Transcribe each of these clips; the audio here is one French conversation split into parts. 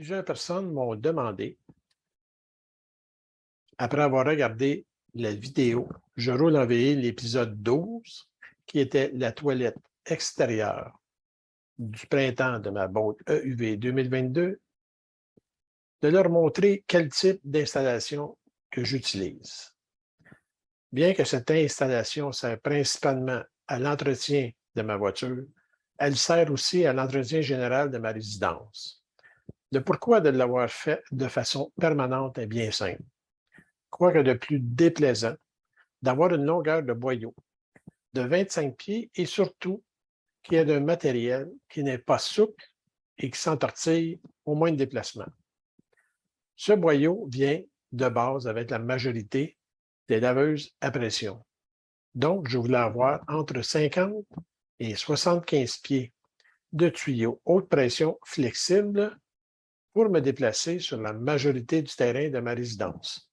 Plusieurs personnes m'ont demandé, après avoir regardé la vidéo Je roule en VI, l'épisode 12, qui était la toilette extérieure du printemps de ma boîte EUV 2022, de leur montrer quel type d'installation que j'utilise. Bien que cette installation sert principalement à l'entretien de ma voiture, elle sert aussi à l'entretien général de ma résidence. Le pourquoi de l'avoir fait de façon permanente est bien simple. Quoi que de plus déplaisant, d'avoir une longueur de boyau de 25 pieds et surtout qu'il y ait un matériel qui n'est pas souple et qui s'entortille au moins de déplacement. Ce boyau vient de base avec la majorité des laveuses à pression. Donc, je voulais avoir entre 50 et 75 pieds de tuyaux haute pression flexibles pour me déplacer sur la majorité du terrain de ma résidence.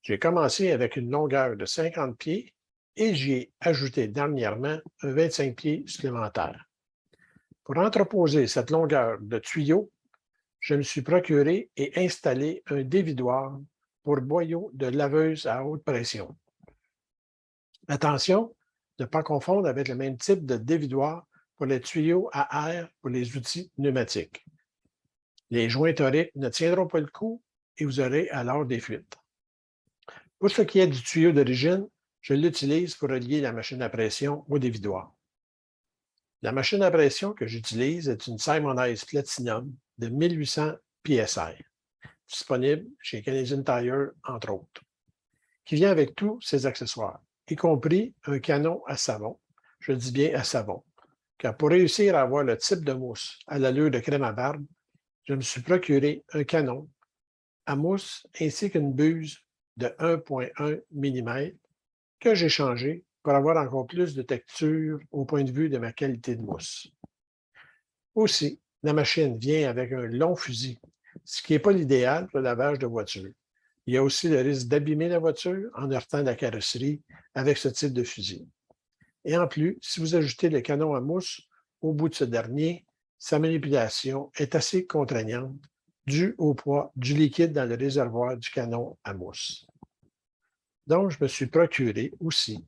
J'ai commencé avec une longueur de 50 pieds et j'y ai ajouté dernièrement un 25 pieds supplémentaire. Pour entreposer cette longueur de tuyau, je me suis procuré et installé un dévidoir pour boyaux de laveuse à haute pression. Attention de ne pas confondre avec le même type de dévidoir pour les tuyaux à air pour les outils pneumatiques. Les joints toriques ne tiendront pas le coup et vous aurez alors des fuites. Pour ce qui est du tuyau d'origine, je l'utilise pour relier la machine à pression au dévidoir. La machine à pression que j'utilise est une Simonise Platinum de 1800 PSI, disponible chez Canadian Tire, entre autres, qui vient avec tous ses accessoires, y compris un canon à savon. Je dis bien à savon, car pour réussir à avoir le type de mousse à l'allure de crème à barbe, je me suis procuré un canon à mousse ainsi qu'une buse de 1,1 mm que j'ai changé pour avoir encore plus de texture au point de vue de ma qualité de mousse. Aussi, la machine vient avec un long fusil, ce qui n'est pas l'idéal pour le lavage de voiture. Il y a aussi le risque d'abîmer la voiture en heurtant la carrosserie avec ce type de fusil. Et en plus, si vous ajoutez le canon à mousse au bout de ce dernier, sa manipulation est assez contraignante due au poids du liquide dans le réservoir du canon à mousse. Donc, je me suis procuré aussi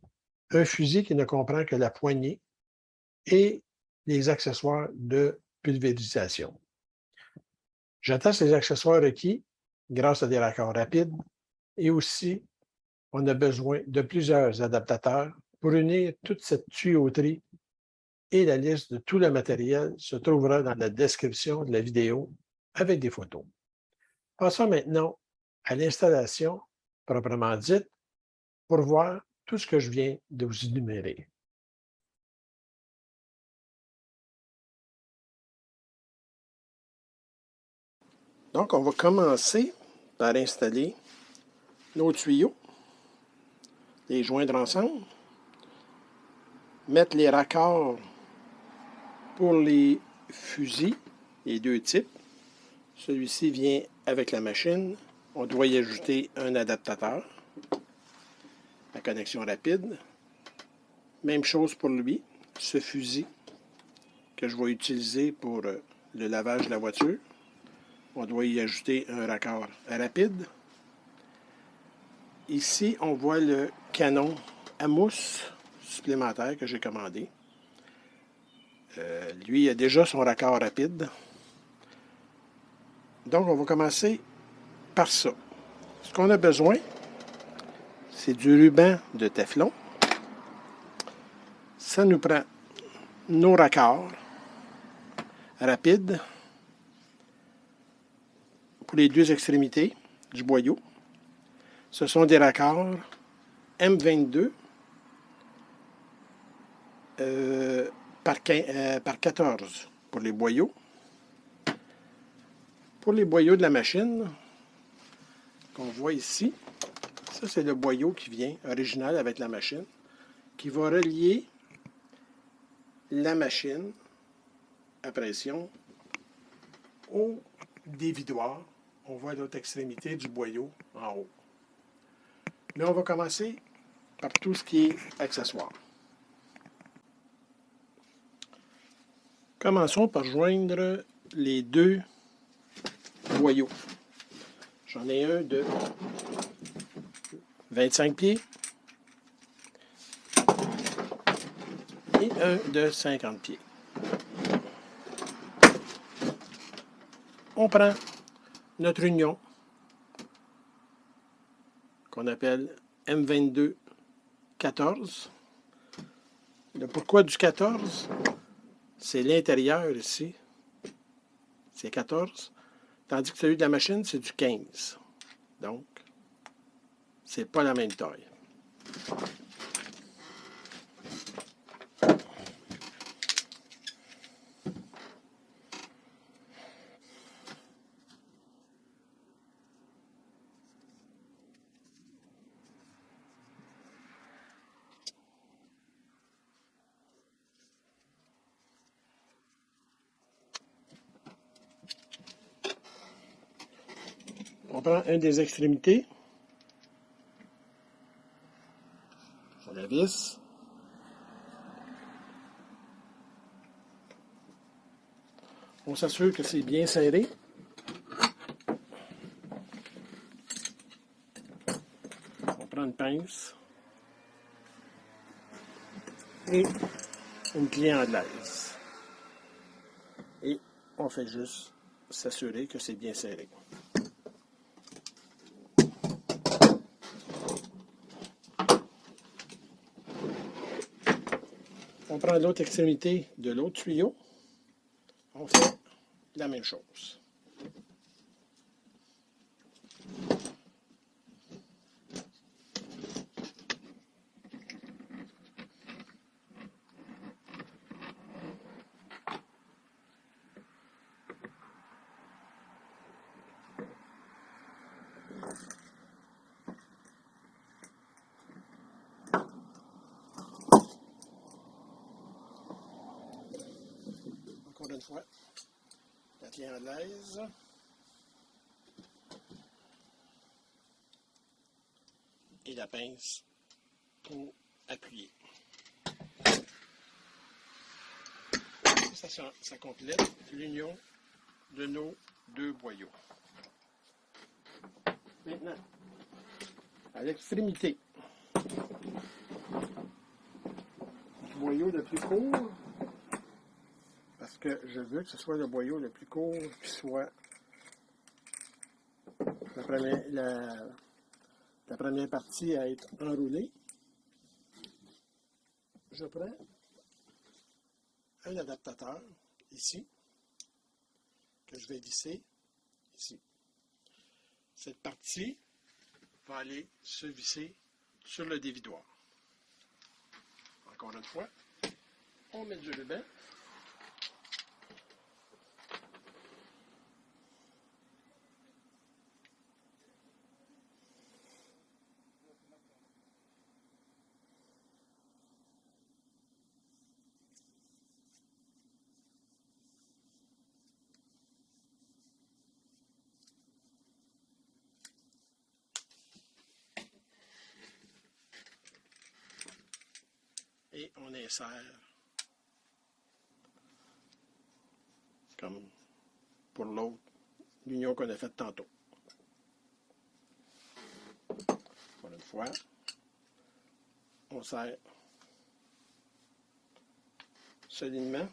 un fusil qui ne comprend que la poignée et les accessoires de pulvérisation. J'attache les accessoires requis grâce à des raccords rapides et aussi, on a besoin de plusieurs adaptateurs pour unir toute cette tuyauterie et la liste de tout le matériel se trouvera dans la description de la vidéo avec des photos. Passons maintenant à l'installation proprement dite pour voir tout ce que je viens de vous énumérer. Donc, on va commencer par installer nos tuyaux, les joindre ensemble, mettre les raccords pour les fusils, les deux types. Celui-ci vient avec la machine. On doit y ajouter un adaptateur, la connexion rapide. Même chose pour lui, ce fusil que je vais utiliser pour le lavage de la voiture. On doit y ajouter un raccord rapide. Ici, on voit le canon à mousse supplémentaire que j'ai commandé. Lui, il a déjà son raccord rapide. Donc, on va commencer par ça. Ce qu'on a besoin, c'est du ruban de Teflon. Ça nous prend nos raccords rapides pour les deux extrémités du boyau. Ce sont des raccords M22 par 14 pour les boyaux. Pour les boyaux de la machine, qu'on voit ici, ça c'est le boyau qui vient original avec la machine, qui va relier la machine à pression au dévidoir. On voit l'autre extrémité du boyau en haut. Mais on va commencer par tout ce qui est accessoire. Commençons par joindre les deux boyaux. J'en ai un de 25 pieds et un de 50 pieds. On prend notre union qu'on appelle M22 14. Le pourquoi du 14, c'est l'intérieur ici. C'est 14. Tandis que celui de la machine, c'est du 15. Donc, c'est pas la même taille. On prend une des extrémités. On la vis. On s'assure que c'est bien serré. On prend une pince et une clé anglaise. Et on fait juste s'assurer que c'est bien serré. On prend l'autre extrémité de l'autre tuyau. On fait la même chose. Encore une fois, la clé anglaise. Et la pince pour appuyer. Ça complète l'union de nos deux boyaux. Maintenant, à l'extrémité du boyau le plus court, parce que je veux que ce soit le boyau le plus court qui soit la première partie à être enroulée, je prends un adaptateur ici, que je vais visser ici. Cette partie va aller se visser sur le dévidoir. Encore une fois, on met du ruban. Et on insère comme pour l'autre l'union qu'on a faite tantôt. Encore une fois, on serre solidement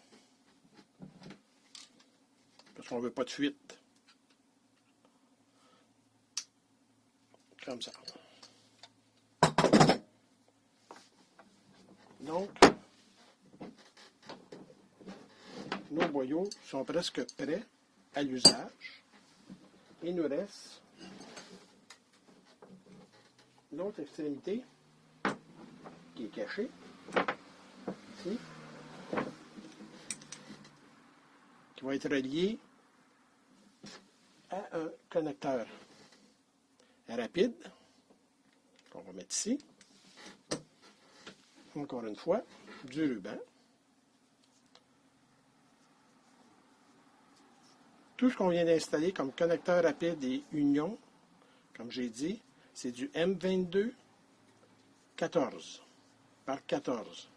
parce qu'on ne veut pas de fuite. Comme ça. Donc, nos boyaux sont presque prêts à l'usage. Il nous reste l'autre extrémité qui est cachée ici, qui va être reliée à un connecteur rapide qu'on va mettre ici. Encore une fois, du ruban. Tout ce qu'on vient d'installer comme connecteur rapide et union, comme j'ai dit, c'est du M22 14 par 14.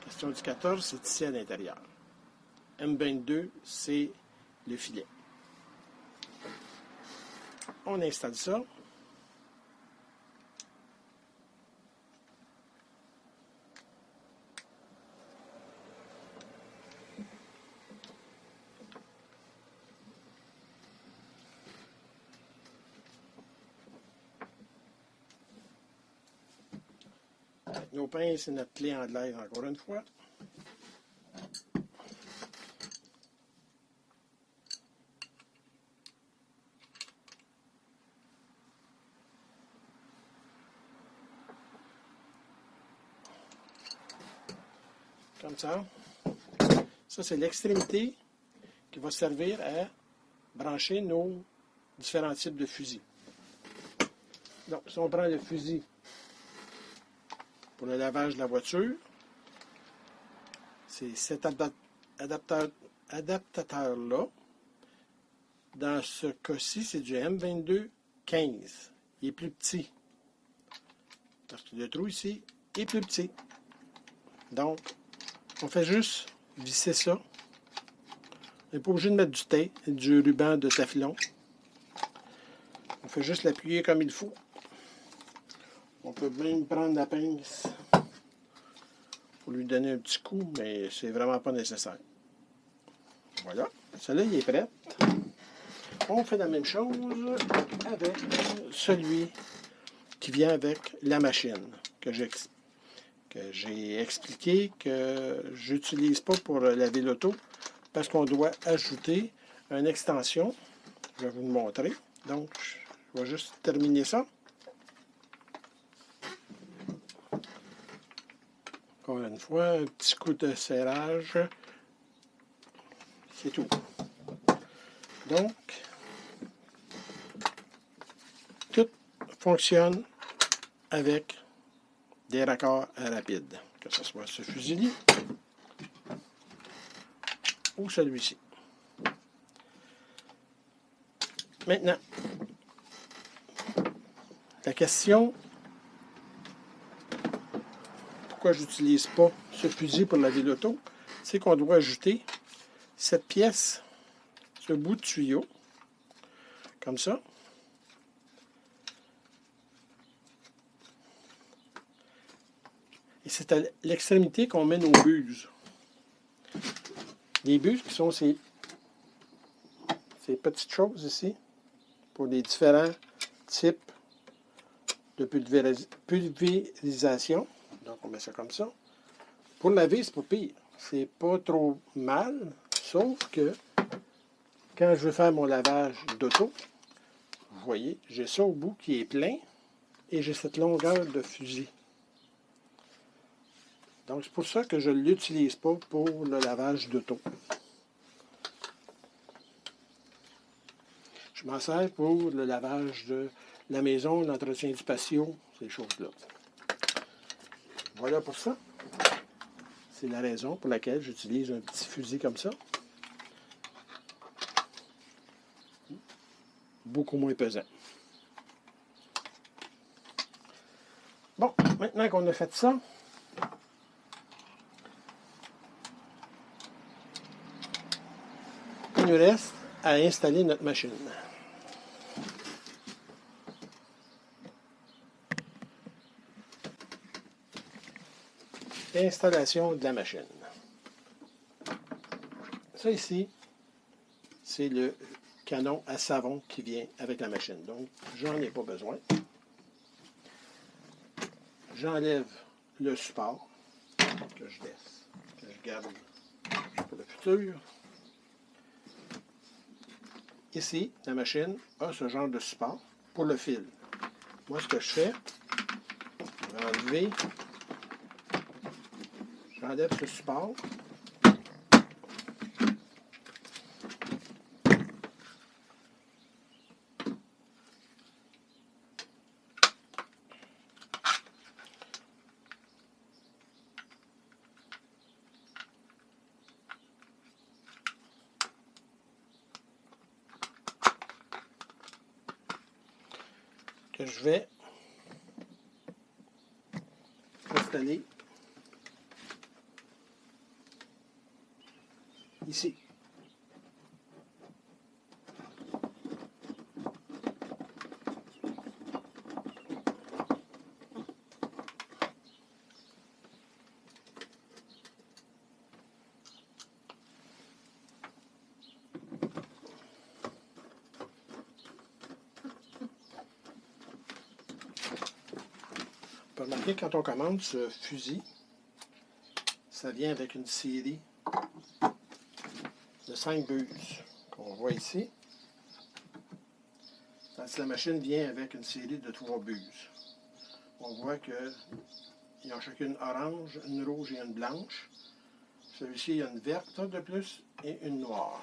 Question du 14, c'est ici à l'intérieur. M22, c'est le filet. On installe ça. Nos pinces et notre clé anglaise encore une fois. Comme ça. Ça, c'est l'extrémité qui va servir à brancher nos différents types de fusils. Donc, si on prend le fusil pour le lavage de la voiture, c'est cet adaptateur-là. Dans ce cas-ci, c'est du M22-15. Il est plus petit. Parce que le trou ici est plus petit. Donc, on fait juste visser ça. On n'est pas obligé de mettre du tape, du ruban de teflon. On fait juste l'appuyer comme il faut. On peut même prendre la pince pour lui donner un petit coup, mais c'est vraiment pas nécessaire. Voilà, celui-là il est prêt. On fait la même chose avec celui qui vient avec la machine que j'ai expliqué que j'utilise pas pour laver l'auto parce qu'on doit ajouter une extension. Je vais vous le montrer. Donc, je vais juste terminer ça. Encore une fois, un petit coup de serrage. C'est tout. Donc, tout fonctionne avec des raccords rapides, que ce soit ce fusil ou celui-ci. Maintenant, la question, pourquoi je n'utilise pas ce fusil pour laver l'auto, c'est qu'on doit ajouter cette pièce, ce bout de tuyau, comme ça. Et c'est à l'extrémité qu'on met nos buses. Les buses qui sont ces petites choses ici, pour les différents types de pulvérisation. Donc, on met ça comme ça. Pour laver, c'est pas pire. C'est pas trop mal, sauf que quand je veux faire mon lavage d'auto, vous voyez, j'ai ça au bout qui est plein et j'ai cette longueur de fusil. Donc, c'est pour ça que je ne l'utilise pas pour le lavage d'auto. Je m'en sers pour le lavage de la maison, l'entretien du patio, ces choses-là. Voilà pour ça. C'est la raison pour laquelle j'utilise un petit fusil comme ça. Beaucoup moins pesant. Bon, maintenant qu'on a fait ça, il nous reste à installer notre machine. Installation de la machine. Ça ici, c'est le canon à savon qui vient avec la machine. Donc, j'en ai pas besoin. J'enlève le support que je laisse, que je garde pour le futur. Ici, la machine a ce genre de support pour le fil. Moi, ce que je fais, je vais enlever, j'enlève ce support. Que je vais installer ici. Remarquez, quand on commande ce fusil, ça vient avec une série de 5 buses qu'on voit ici. Tandis que la machine vient avec une série de 3 buses. On voit qu'ils ont chacune orange, une rouge et une blanche. Celui-ci, il y a une verte de plus et une noire.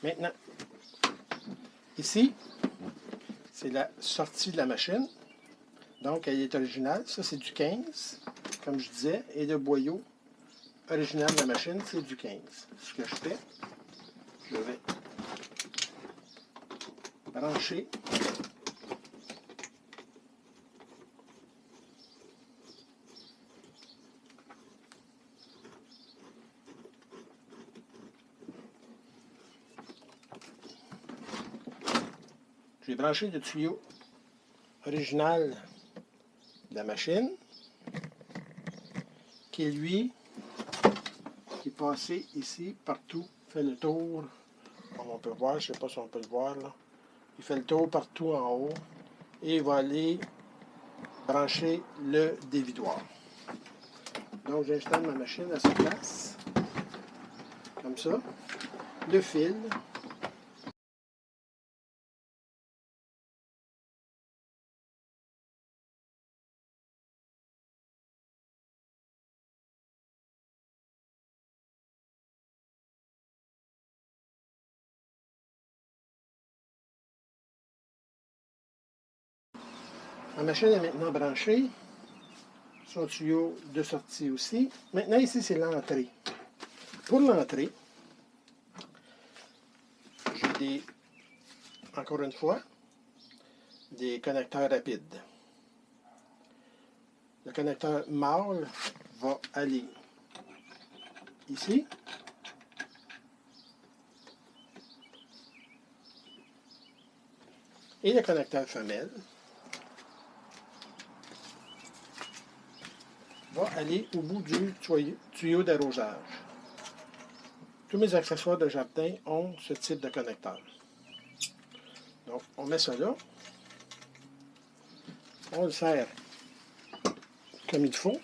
Maintenant, ici, c'est la sortie de la machine. Donc, elle est originale. Ça, c'est du 15, comme je disais. Et le boyau original de la machine, c'est du 15. Ce que je fais, je vais brancher j'ai branché le tuyau original de la machine qui lui qui est passé ici partout, fait le tour, comme on peut voir, je ne sais pas si on peut le voir là, il fait le tour partout en haut et il va aller brancher le dévidoir. Donc j'installe ma machine à sa place, comme ça, le fil. Ma machine est maintenant branchée, son tuyau de sortie aussi. Maintenant ici c'est l'entrée. Pour l'entrée, j'ai encore une fois, des connecteurs rapides. Le connecteur mâle va aller ici. Et le connecteur femelle va aller au bout du tuyau d'arrosage. Tous mes accessoires de jardin ont ce type de connecteur. Donc, on met ça là. On le serre comme il faut.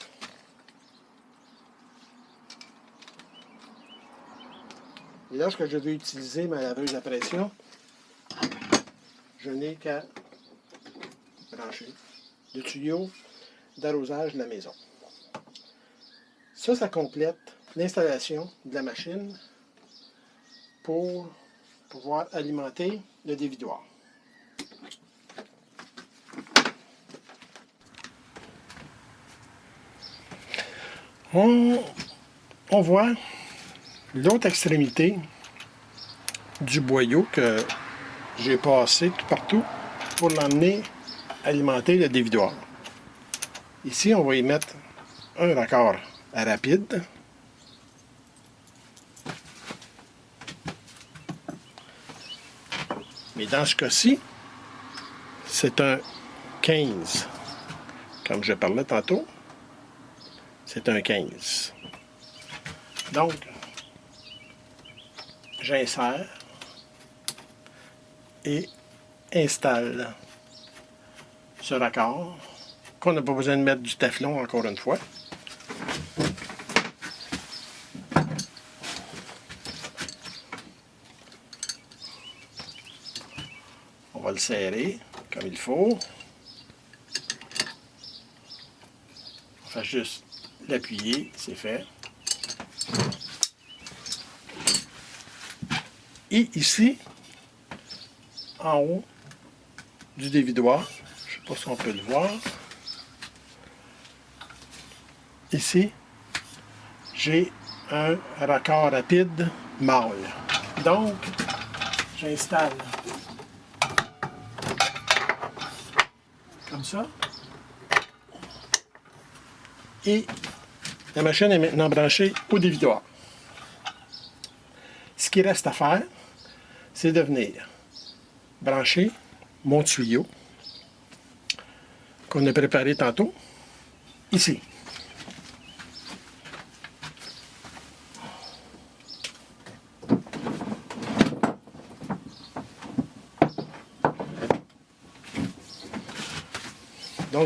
Et lorsque je veux utiliser ma laveuse à pression, je n'ai qu'à brancher le tuyau d'arrosage de la maison. Ça complète l'installation de la machine pour pouvoir alimenter le dévidoir. On voit l'autre extrémité du boyau que j'ai passé tout partout pour l'emmener alimenter le dévidoir. Ici, on va y mettre un raccord à rapide. Mais dans ce cas-ci, c'est un 15. Comme je parlais tantôt, c'est un 15. Donc, j'insère et installe ce raccord qu'on n'a pas besoin de mettre du teflon encore une fois. On va le serrer comme il faut. On fait juste l'appuyer, c'est fait. Et ici, en haut du dévidoir, je ne sais pas si on peut le voir, ici, j'ai un raccord rapide mâle. Donc, j'installe comme ça. Et la machine est maintenant branchée au dévidoir. Ce qui reste à faire, c'est de venir brancher mon tuyau qu'on a préparé tantôt, ici.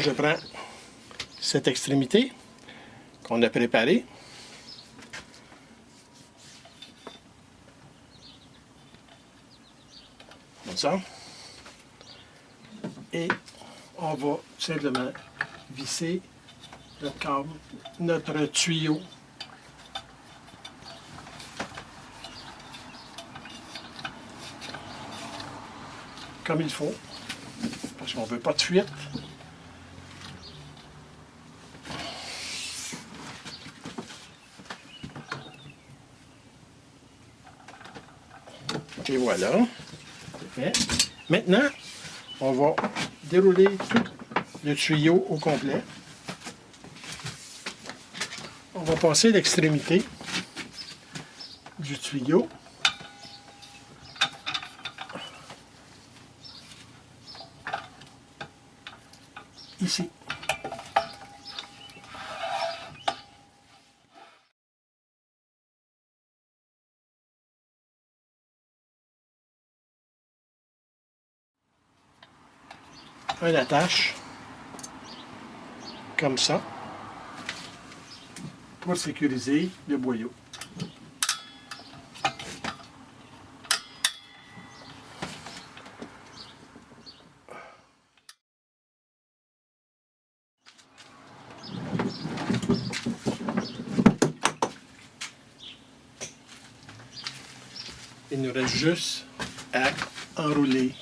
je prends cette extrémité qu'on a préparée. Comme ça. Et on va simplement visser notre câble, notre tuyau. Comme il faut, parce qu'on ne veut pas de fuite. Et voilà. Fait. Maintenant, on va dérouler tout le tuyau au complet. On va passer l'extrémité du tuyau. Ici. On attache comme ça pour sécuriser le boyau. Il nous reste juste à enrouler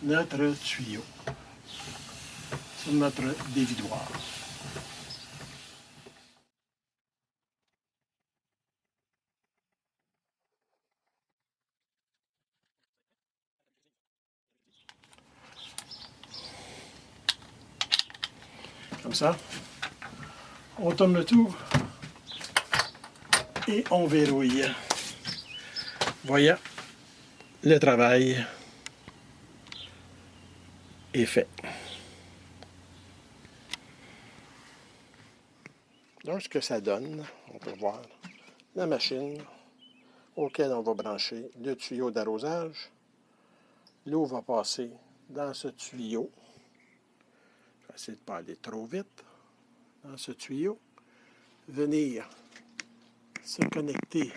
notre tuyau sur notre dévidoir. Comme ça. On tourne le tout et on verrouille. Voyez, le travail est fait. Donc, ce que ça donne, on peut voir la machine auquel on va brancher le tuyau d'arrosage. L'eau va passer dans ce tuyau. Je vais essayer de ne pas aller trop vite. Dans ce tuyau. Venir se connecter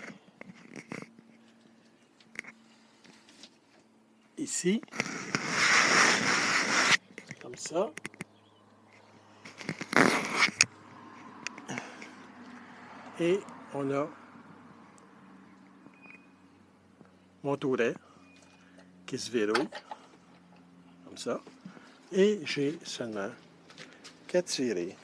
ici. Comme ça. Et on a mon touret qui se verrouille. Comme ça. Et j'ai seulement qu'à tirer